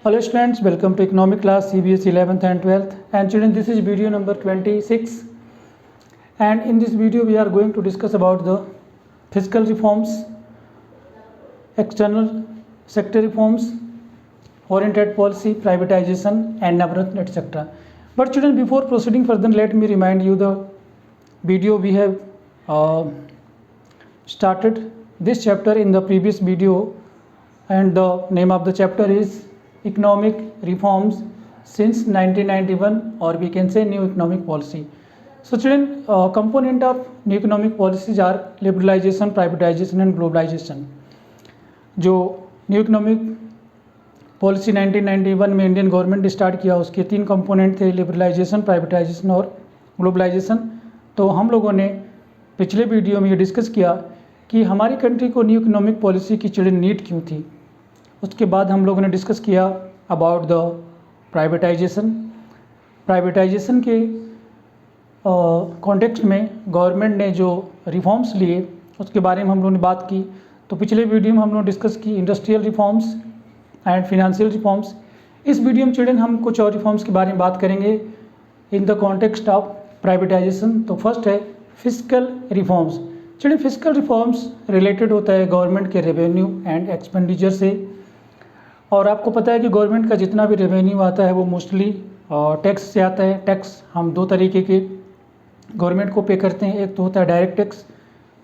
Hello students, welcome to economic class CBSE 11th and 12th, and children, this is video number 26, and in this video we are going to discuss about the fiscal reforms, external sector reforms, foreign trade policy, privatization and Navratna, etc. But children, before proceeding further, let me remind you the video we have started this chapter in the previous video, and the name of the chapter is economic reforms since 1991, or we can say new economic policy. So children, component of new economic policies are liberalization, privatization and globalization. जो new economic policy 1991 में Indian government ने start किया, उसके 3 component थे, liberalisation, privatisation और globalisation. तो हम लोगों ने पिछले वीडियो में ये डिस्कस किया कि हमारी कंट्री को न्यू इकोनॉमिक पॉलिसी की चिल्ड्रन नीड क्यों थी. उसके बाद हम लोगों ने डिस्कस किया अबाउट द प्राइवेटाइजेशन. प्राइवेटाइजेशन के कॉन्टेक्स्ट में गवर्नमेंट ने जो रिफॉर्म्स लिए उसके बारे में हम लोगों ने बात की. तो पिछले वीडियो में हम लोग डिस्कस की industrial reforms and financial reforms. इस वीडियो में चिल्ड्रन हम कुछ और रिफॉर्म्स के बारे में बात करेंगे in the context of privatisation. तो फर्स्ट है fiscal reforms. Children, fiscal reforms related होता है गवर्नमेंट के रेवेन्यू एंड एक्सपेंडिचर से. और आपको पता है कि गवर्नमेंट का जितना भी रेवेन्यू आता है वो मोस्टली टैक्स से आता है. टैक्स हम 2 तरीके के गवर्नमेंट को पे करते हैं. एक तो होता है डायरेक्ट टैक्स,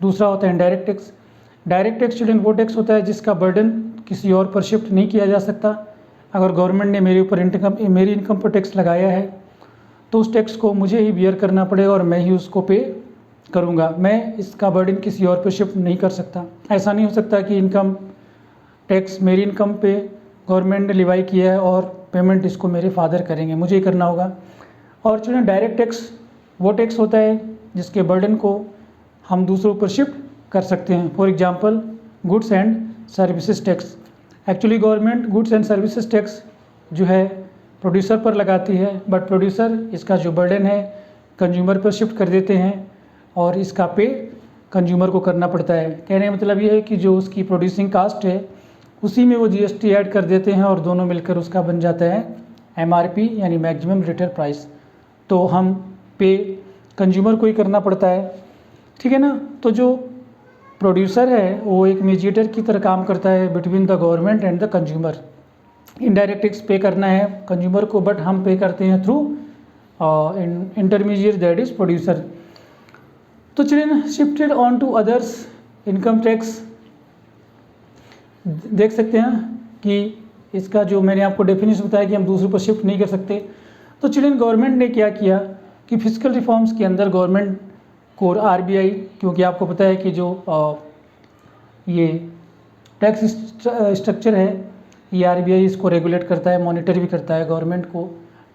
दूसरा होता है indirect tax. Direct tax children वो टैक्स होता है जिसका बर्डन किसी और पर शिफ्ट नहीं किया जा सकता. अगर गवर्नमेंट ने मेरी इनकम पर टैक्स लगाया है तो उस टैक्स को मुझे ही बियर करना पड़ेगा और मैं ही उसको पे करूँगा. मैं इसका बर्डन किसी और पर शिफ्ट नहीं कर सकता. ऐसा नहीं हो सकता कि इनकम टैक्स मेरी इनकम पे गवर्नमेंट ने लिवाई किया है और पेमेंट इसको मेरे फादर करेंगे, मुझे ही करना होगा. और चिल्ड्रन, डायरेक्ट टैक्स वो टैक्स होता है जिसके बर्डन को हम दूसरों पर शिफ्ट कर सकते हैं. For example goods and services tax. Actually government goods and services tax जो है प्रोड्यूसर पर लगाती है, बट प्रोड्यूसर इसका जो बर्डन है कंज्यूमर पर शिफ्ट कर देते हैं और इसका पे कंज्यूमर को करना पड़ता है. कहने का मतलब ये है कि जो उसकी प्रोड्यूसिंग कास्ट है उसी में वो जीएसटी ऐड कर देते हैं और दोनों मिलकर उसका बन जाता है एमआरपी यानी मैक्सिमम रिटेल प्राइस. तो हम पे कंज्यूमर को ही करना पड़ता है, ठीक है ना. तो जो प्रोड्यूसर है वो एक मीडिएटर की तरह काम करता है between the government and the consumer. Indirect tax पे करना है कंज्यूमर को, बट हम पे करते हैं through intermediate that is producer. तो children, shifted on to others income tax देख सकते हैं कि इसका जो मैंने आपको डेफिनेशन बताया कि हम दूसरों पर शिफ्ट नहीं कर सकते. तो चिल्ड्रन, गवर्नमेंट ने क्या किया कि फिजिकल रिफॉर्म्स के अंदर गवर्नमेंट को आरबीआई, क्योंकि आपको पता है कि जो ये टैक्स स्ट्रक्चर है ये आरबीआई इसको रेगुलेट करता है, मॉनिटर भी करता है, गवर्नमेंट को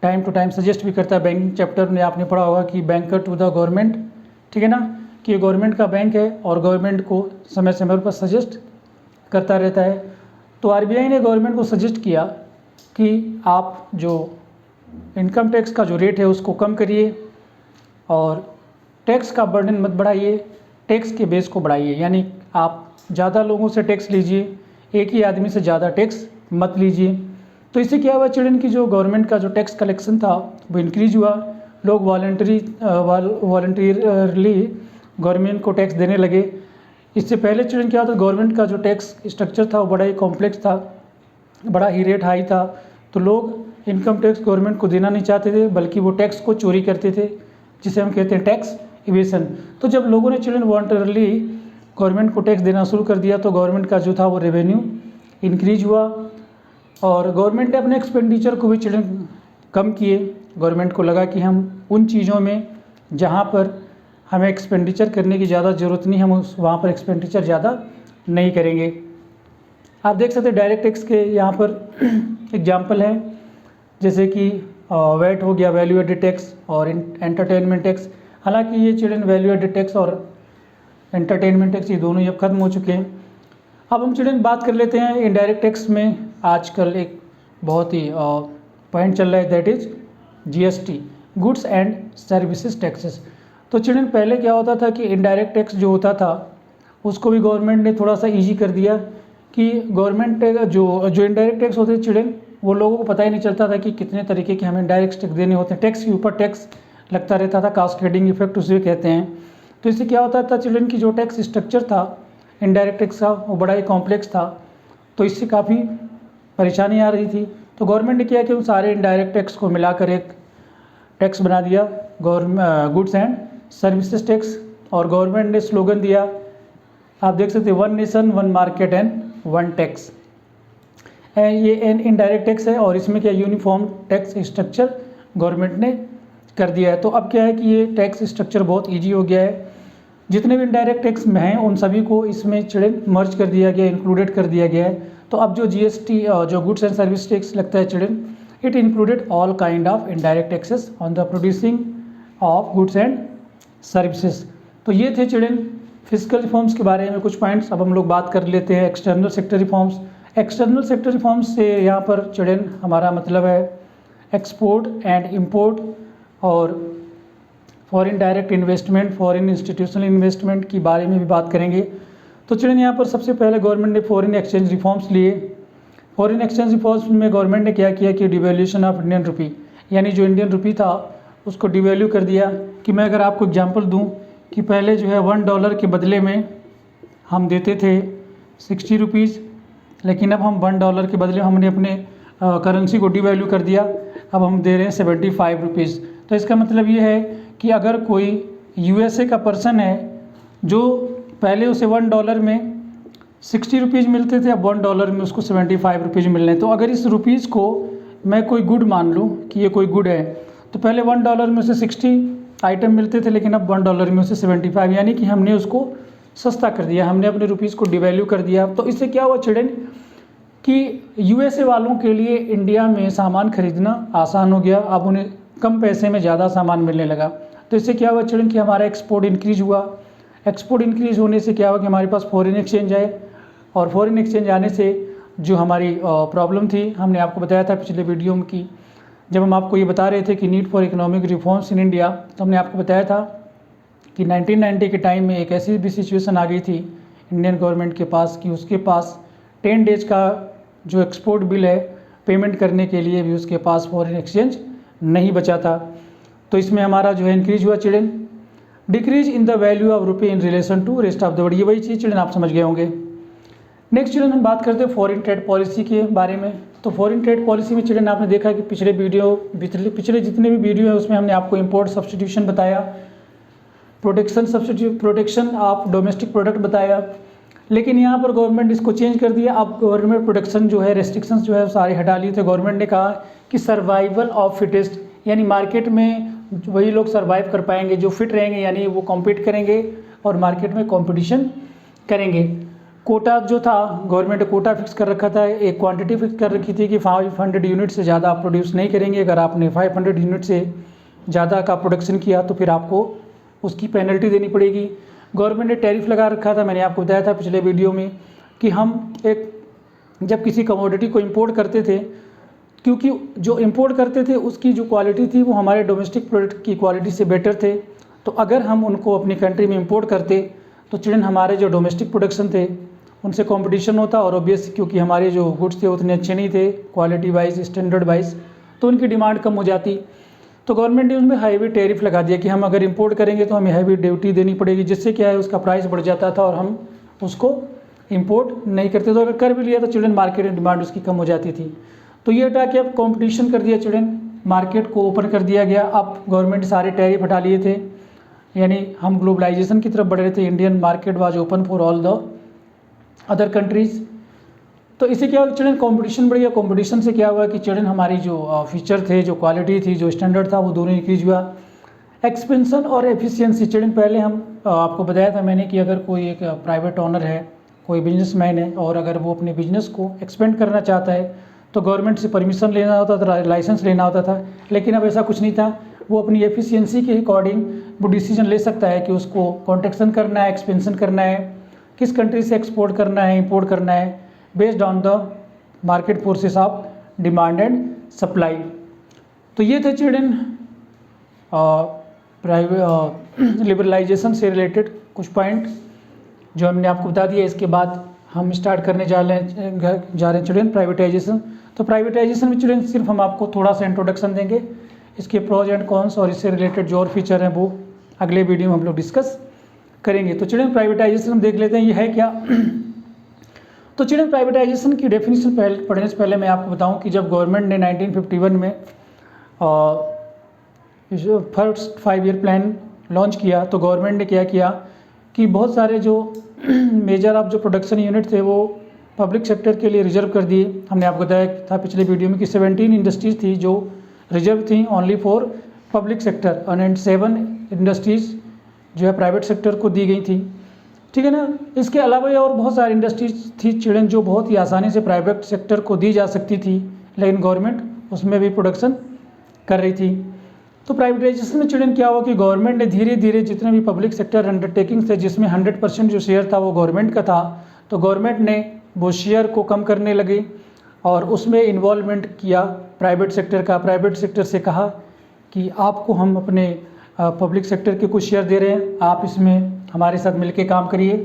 टाइम टू टाइम सजेस्ट भी करता है. बैंकिंग चैप्टर में आपने पढ़ा होगा कि बैंकर टू द गवर्नमेंट, ठीक है ना, कि ये गवर्नमेंट का बैंक है और गवर्नमेंट को समय समय पर सजेस्ट करता रहता है. तो आरबीआई ने गवर्नमेंट को सजेस्ट किया कि आप जो इनकम टैक्स का जो रेट है उसको कम करिए और टैक्स का बर्डन मत बढ़ाइए, टैक्स के बेस को बढ़ाइए. यानी आप ज़्यादा लोगों से टैक्स लीजिए, एक ही आदमी से ज़्यादा टैक्स मत लीजिए. तो इससे क्या हुआ चिल्ड्रन की जो गवर्नमेंट का जो टैक्स कलेक्शन था वो इंक्रीज हुआ. लोग वॉलंटियरली गवर्नमेंट को टैक्स देने लगे. इससे पहले चिल्ड्रन क्या होता, गवर्नमेंट का जो टैक्स स्ट्रक्चर था वो बड़ा ही कॉम्प्लेक्स था, बड़ा ही रेट हाई था. तो लोग इनकम टैक्स गवर्नमेंट को देना नहीं चाहते थे, बल्कि वो टैक्स को चोरी करते थे, जिसे हम कहते हैं टैक्स इवेशन. तो जब लोगों ने चिल्ड्रन वॉलंटरली गवर्नमेंट को टैक्स देना शुरू कर दिया तो गवर्नमेंट का जो था वो रेवेन्यू इंक्रीज हुआ और गवर्नमेंट ने अपने एक्सपेंडिचर को भी चिल्ड्रन कम किए. गवर्नमेंट को लगा कि हम उन चीज़ों में जहाँ पर हमें एक्सपेंडिचर करने की ज़्यादा ज़रूरत नहीं, हम वहाँ पर एक्सपेंडिचर ज़्यादा नहीं करेंगे. आप देख सकते हैं डायरेक्ट टैक्स के यहाँ पर एग्जांपल है, जैसे कि वैट हो गया, वैल्यू एडेड टैक्स, और एंटरटेनमेंट टैक्स. हालांकि ये चिल्ड्रन वैल्यू एडेड टैक्स और एंटरटेनमेंट टैक्स ये दोनों ही अब खत्म हो चुके हैं. अब हम चिल्ड्रन बात कर लेते हैं इनडायरेक्ट टैक्स में. आजकल एक बहुत ही पॉइंट चल रहा है, that is GST, goods and services taxes. तो चिल्ड्रन, पहले क्या होता था कि इनडायरेक्ट टैक्स जो होता था उसको भी गवर्नमेंट ने थोड़ा सा ईजी कर दिया कि गवर्नमेंट जो इनडायरेक्ट टैक्स होते थे चिल्ड्रन वो लोगों को पता ही नहीं चलता था कि कितने तरीके के हमें डायरेक्ट टैक्स देने होते हैं। टैक्स के ऊपर टैक्स लगता रहता था, कास्केडिंग इफेक्ट उसे कहते हैं। तो इससे क्या होता था, चिल्ड्रन की जो टैक्स स्ट्रक्चर था इनडायरेक्ट टैक्स का, वो बड़ा ही कॉम्प्लेक्स था। तो इससे काफ़ी परेशानी आ रही थी। तो गवर्नमेंट ने किया कि उन सारे इनडायरेक्ट टैक्स को मिलाकर एक टैक्स बना दिया, गुड्स एंड सर्विसेज टैक्स। और गवर्नमेंट ने स्लोगन दिया, आप देख सकते हैं, 1 नेशन 1 मार्केट एंड 1 टैक्स। ये इनडायरेक्ट टैक्स है और इसमें क्या यूनिफॉर्म टैक्स स्ट्रक्चर गवर्नमेंट ने कर दिया है। तो अब क्या है कि ये टैक्स स्ट्रक्चर बहुत ईजी हो गया है। जितने भी इनडायरेक्ट टैक्स में हैं उन सभी को इसमें चिल्ड्रन मर्ज कर दिया गया, इंक्लूडेड कर दिया गया है। तो अब जो GST जो गुड्स एंड सर्विस टैक्स लगता है children, it included all kind of indirect taxes on the producing of goods and services. तो ये थे चिल्ड्रन फिजिकल रिफॉर्म्स के बारे में कुछ पॉइंट्स। अब हम लोग बात कर लेते हैं external sector reforms. External sector reforms से यहाँ पर चिल्ड्रन हमारा मतलब है एक्सपोर्ट एंड इंपोर्ट और foreign direct investment, foreign institutional investment की बारे में भी बात करेंगे। तो चिल्ड्रन यहाँ पर सबसे पहले गवर्नमेंट ने फॉरेन एक्सचेंज रिफॉर्म्स लिए। फॉरेन एक्सचेंज रिफॉर्म्स में गवर्नमेंट ने क्या किया कि डिवैल्यूएशन ऑफ इंडियन रुपी, यानी जो इंडियन रुपी था उसको डिवैल्यू कर दिया। कि मैं अगर आपको एग्जांपल दूं कि पहले जो है $1 के बदले में हम देते थे 60 रुपीज़, लेकिन अब हम $1 के बदले हमने अपने करेंसी को डिवैल्यू कर दिया, अब हम दे रहे हैं 75 रुपीज़। तो इसका मतलब ये है कि अगर कोई USA का पर्सन है जो पहले उसे $1 में 60 रुपीज़ मिलते थे, अब $1 में उसको 75 रुपीज़ मिल रहे हैं। तो अगर इस रुपीज़ को मैं कोई गुड मान लूँ कि ये कोई गुड है, तो पहले $1 में उसे 60 आइटम मिलते थे, लेकिन अब $1 में उसे 75, यानी कि हमने उसको सस्ता कर दिया, हमने अपने रुपीज़ को डिवैल्यू कर दिया। तो इससे क्या हुआ चिल्ड्रन कि USA वालों के लिए इंडिया में सामान खरीदना आसान हो गया, अब उन्हें कम पैसे में ज़्यादा सामान मिलने लगा। तो इससे क्या हुआ चिल्ड्रन कि हमारा एक्सपोर्ट इंक्रीज हुआ। एक्सपोर्ट इंक्रीज होने से क्या हुआ कि हमारे पास फॉरेन एक्सचेंज आए, और फॉरेन एक्सचेंज आने से जो हमारी प्रॉब्लम थी, हमने आपको बताया था पिछले वीडियो में कि जब हम आपको ये बता रहे थे कि need for economic reforms in India, तो हमने आपको बताया था कि 1990 के टाइम में एक ऐसी भी सिचुएशन आ गई थी इंडियन गवर्नमेंट के पास कि उसके पास 10 डेज का जो एक्सपोर्ट बिल है पेमेंट करने के लिए भी उसके पास फॉरेन एक्सचेंज नहीं बचा था। तो इसमें हमारा जो है इंक्रीज हुआ children, decrease in the value of रुपये in relation to rest of the world. ये वही चीज़ चिल्ड्रन आप समझ गए होंगे। नेक्स्ट चिल्ड्रन हम बात करते हैं फॉरेन ट्रेड पॉलिसी के बारे में। तो फॉरेन ट्रेड पॉलिसी में चिल्ड्रन आपने देखा कि पिछले जितने भी वीडियो है उसमें हमने आपको इंपोर्ट सब्सटीट्यूशन बताया, प्रोटेक्शन ऑफ डोमेस्टिक प्रोडक्ट बताया, लेकिन यहाँ पर गवर्नमेंट इसको चेंज कर दिया। अब गवर्नमेंट प्रोटेक्शन जो है, रेस्ट्रिक्शंस जो है सारे हटा लिए थे। गवर्नमेंट ने कहा कि सर्वाइवल ऑफ फिटेस्ट, यानी मार्केट में वही लोग सर्वाइव कर पाएंगे जो फिट रहेंगे, यानी वो कॉम्पीट करेंगे और मार्केट में कॉम्पिटिशन करेंगे। कोटा जो था, गवर्नमेंट ने कोटा फिक्स कर रखा था, एक क्वांटिटी फिक्स कर रखी थी कि 500 यूनिट से ज़्यादा आप प्रोड्यूस नहीं करेंगे। अगर आपने 500 यूनिट से ज़्यादा का प्रोडक्शन किया तो फिर आपको उसकी पेनल्टी देनी पड़ेगी। गवर्नमेंट ने टैरिफ लगा रखा था, मैंने आपको बताया था पिछले वीडियो में कि हम जब किसी कमोडिटी को इंपोर्ट करते थे, क्योंकि जो इंपोर्ट करते थे उसकी जो क्वालिटी थी वो हमारे डोमेस्टिक प्रोडक्ट की क्वालिटी से बेटर थे। तो अगर हम उनको अपनी कंट्री में इंपोर्ट करते तो चिल्ड्रन हमारे जो डोमेस्टिक प्रोडक्शन थे उनसे कंपटीशन होता, और ऑब्वियस क्योंकि हमारे जो गुड्स थे उतने अच्छे नहीं थे क्वालिटी वाइज, स्टैंडर्ड वाइज, तो उनकी डिमांड कम हो जाती। तो गवर्नमेंट ने उसमें हैवी टैरिफ लगा दिया कि हम अगर इंपोर्ट करेंगे तो हमें हैवी ड्यूटी देनी पड़ेगी, जिससे क्या है उसका प्राइस बढ़ जाता था और हम उसको इंपोर्ट नहीं करते। तो अगर कर भी लिया तो चिल्ड्रन मार्केट में डिमांड उसकी कम हो जाती थी। तो ये हटा के अब कॉम्पिटिशन कर दिया चिल्ड्रन, मार्केट को ओपन कर दिया गया। अब गवर्नमेंट सारे टैरिफ हटा लिए थे, यानी हम ग्लोबलाइजेशन की तरफ बढ़ रहे थे। Indian market was open for all the other countries. तो इससे क्या हुआ चिल्ड्रन, कंपटीशन बढ़ गया। कंपटीशन से क्या हुआ कि चिल्ड्रन हमारी जो फीचर थे, जो क्वालिटी थी, जो स्टैंडर्ड था, वो दोनों इंक्रीज हुआ। एक्सपेंशन और एफिशिएंसी, चिल्ड्रन पहले हम आपको बताया था मैंने कि अगर कोई एक प्राइवेट ओनर है, कोई बिजनेसमैन है, और अगर वो अपने बिजनेस को एक्सपेंड करना चाहता है तो गवर्नमेंट से परमिशन लेना होता था, लाइसेंस लेना होता था। लेकिन अब ऐसा कुछ नहीं था, वो अपनी एफिशिएंसी के अकॉर्डिंग वो डिसीजन ले सकता है कि उसको कॉन्ट्रैक्शन करना है, एक्सपेंशन करना है, किस कंट्री से एक्सपोर्ट करना है, इंपोर्ट करना है, based on the market forces of demand and supply. तो ये थे चिल्ड्रन प्राइवेट लिबरलाइजेशन से रिलेटेड कुछ पॉइंट जो हमने आपको बता दिया। इसके बाद हम स्टार्ट करने जा रहे हैं चिल्ड्रन प्राइवेटाइजेशन। तो प्राइवेटाइजेशन में चिल्ड्रन सिर्फ हम आपको थोड़ा सा इंट्रोडक्शन देंगे, इसके प्रोज एंड कॉन्स और इससे रिलेटेड जो और फीचर हैं वो अगले वीडियो में हम लोग डिस्कस करेंगे। तो चिल्ड्रन प्राइवेटाइजेशन हम देख लेते हैं ये है क्या। तो चिल्ड्रन प्राइवेटाइजेशन की डेफिनेशन पढ़ने से पहले मैं आपको बताऊं कि जब गवर्नमेंट ने 1951 में फर्स्ट 5 ईयर प्लान लॉन्च किया तो गवर्नमेंट ने क्या किया कि बहुत सारे जो मेजर ऑफ जो प्रोडक्शन यूनिट थे वो पब्लिक सेक्टर के लिए रिजर्व कर दिए। हमने आपको बताया था पिछले वीडियो में कि 17 इंडस्ट्रीज़ थी जो रिजर्व थी only for public sector and 7 industries जो है प्राइवेट सेक्टर को दी गई थी, ठीक है ना। इसके अलावा और बहुत सारी इंडस्ट्रीज थी चिल्ड्रन जो बहुत ही आसानी से प्राइवेट सेक्टर को दी जा सकती थी, लेकिन गवर्नमेंट उसमें भी प्रोडक्शन कर रही थी। तो प्राइवेटाइजेशन में चिल्ड्रन क्या हुआ कि गवर्नमेंट ने धीरे धीरे जितने भी पब्लिक सेक्टर अंडरटेकिंग थे जिसमें 100% जो शेयर था वो गवर्नमेंट का था, तो गवर्नमेंट ने वो शेयर को कम करने लगे और उसमें इन्वॉल्वमेंट किया प्राइवेट सेक्टर का। प्राइवेट सेक्टर से कहा कि आपको हम अपने पब्लिक सेक्टर के कुछ शेयर दे रहे हैं, आप इसमें हमारे साथ मिलके काम करिए।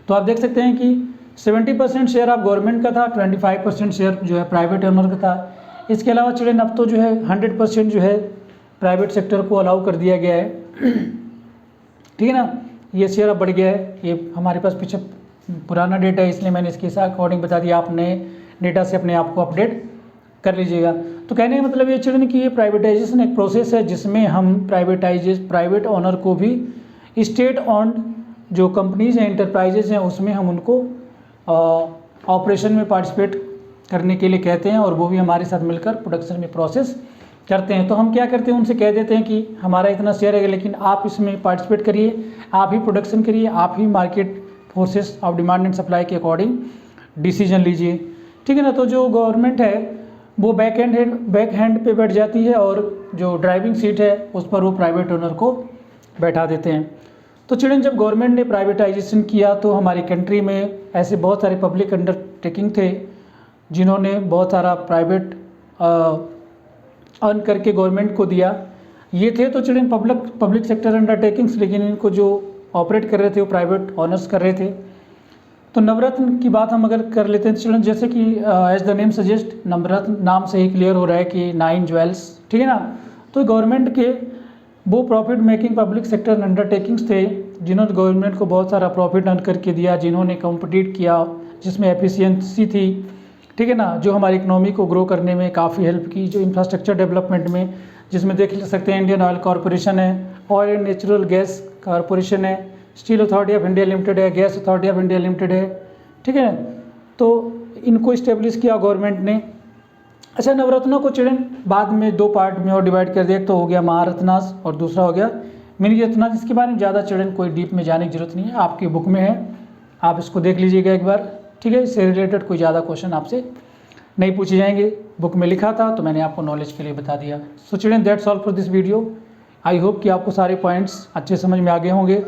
तो आप देख सकते हैं कि 70% शेयर आप गवर्नमेंट का था, 25% शेयर जो है प्राइवेट ओनर का था। इसके अलावा चिल्ड्रन अब तो जो है 100% जो है प्राइवेट सेक्टर को अलाउ कर दिया गया है, ठीक है ना। ये शेयर अब बढ़ गया है, ये हमारे पास पीछे पुराना डेटा है इसलिए मैंने इसके अकॉर्डिंग बता दिया, आप नए डेटा से अपने आप को अपडेट कर लीजिएगा। तो कहने का मतलब ये चिल्ड्रन कि ये प्राइवेटाइजेशन एक प्रोसेस है जिसमें हम प्राइवेट ओनर को भी स्टेट ऑन्ड जो कंपनीज हैं इंटरप्राइजेज हैं उसमें हम उनको ऑपरेशन में पार्टिसिपेट करने के लिए कहते हैं और वो भी हमारे साथ मिलकर प्रोडक्शन में प्रोसेस करते हैं। तो हम क्या करते हैं, उनसे कह देते हैं कि हमारा इतना शेयर है लेकिन आप इसमें पार्टिसिपेट करिए, आप ही प्रोडक्शन करिए, आप ही market forces of demand and supply के अकॉर्डिंग डिसीजन लीजिए, ठीक है ना। तो जो गवर्नमेंट है वो बैक हैंड पे बैठ जाती है और जो ड्राइविंग सीट है उस पर वो प्राइवेट ओनर को बैठा देते हैं। तो चिल्ड्रन जब गवर्नमेंट ने प्राइवेटाइजेशन किया तो हमारी कंट्री में ऐसे बहुत सारे पब्लिक अंडरटेकिंग थे जिन्होंने बहुत सारा प्राइवेट अर्न करके गवर्नमेंट को दिया। ये थे तो चिल्ड्रन पब्लिक सेक्टर अंडरटेकिंग्स, लेकिन इनको जो ऑपरेट कर रहे थे वो प्राइवेट ऑनर्स कर रहे थे। तो नवरत्न की बात हम अगर कर लेते हैं चिल्ड्रन, जैसे कि एज द नेम सजेस्ट, नवरत्न नाम से ही क्लियर हो रहा है कि 9 ज्वेल्स, ठीक है ना। तो गवर्नमेंट के वो profit making public sector undertakings थे जिन्होंने गवर्नमेंट को बहुत सारा प्रॉफिट अर्न करके दिया, जिन्होंने कॉम्पिटिट किया, जिसमें एफिशिएंसी थी, ठीक है ना, जो हमारी इकोनॉमी को ग्रो करने में काफ़ी हेल्प की, जो इंफ्रास्ट्रक्चर डेवलपमेंट में, जिसमें देख सकते हैं इंडियन ऑयल कॉरपोरेशन है, Oil and Natural Gas Corporation है, Steel Authority of India Limited है, Gas Authority of India Limited है, ठीक है। तो इनको इस्टेब्लिश किया गवर्नमेंट ने। अच्छा, नवरत्नों को चिल्ड्रन बाद में 2 पार्ट में और डिवाइड कर दिया, एक तो हो गया महारत्नास और दूसरा हो गया मिनी रत्नास। इसके बारे में ज़्यादा चिल्ड्रन कोई डीप में जाने की जरूरत नहीं है, आपकी बुक में है, आप इसको देख लीजिएगा एक बार, ठीक है। इससे रिलेटेड कोई ज़्यादा क्वेश्चन आपसे नहीं पूछे जाएंगे, बुक में लिखा था तो मैंने आपको नॉलेज के लिए बता दिया। So children that's all for this video. I hope कि आपको सारे पॉइंट्स अच्छे समझ में आ गए होंगे।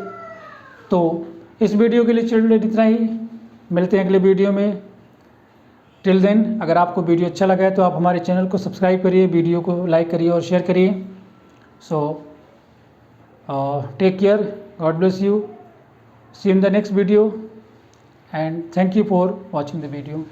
तो इस वीडियो के लिए चिल्ड्रन इतना ही, मिलते हैं अगले वीडियो में। टिल देन, अगर आपको वीडियो अच्छा लगा है तो आप हमारे चैनल को सब्सक्राइब करिए, वीडियो को लाइक करिए और शेयर करिए। So take care, God bless you, see in the next video and thank you for watching the video.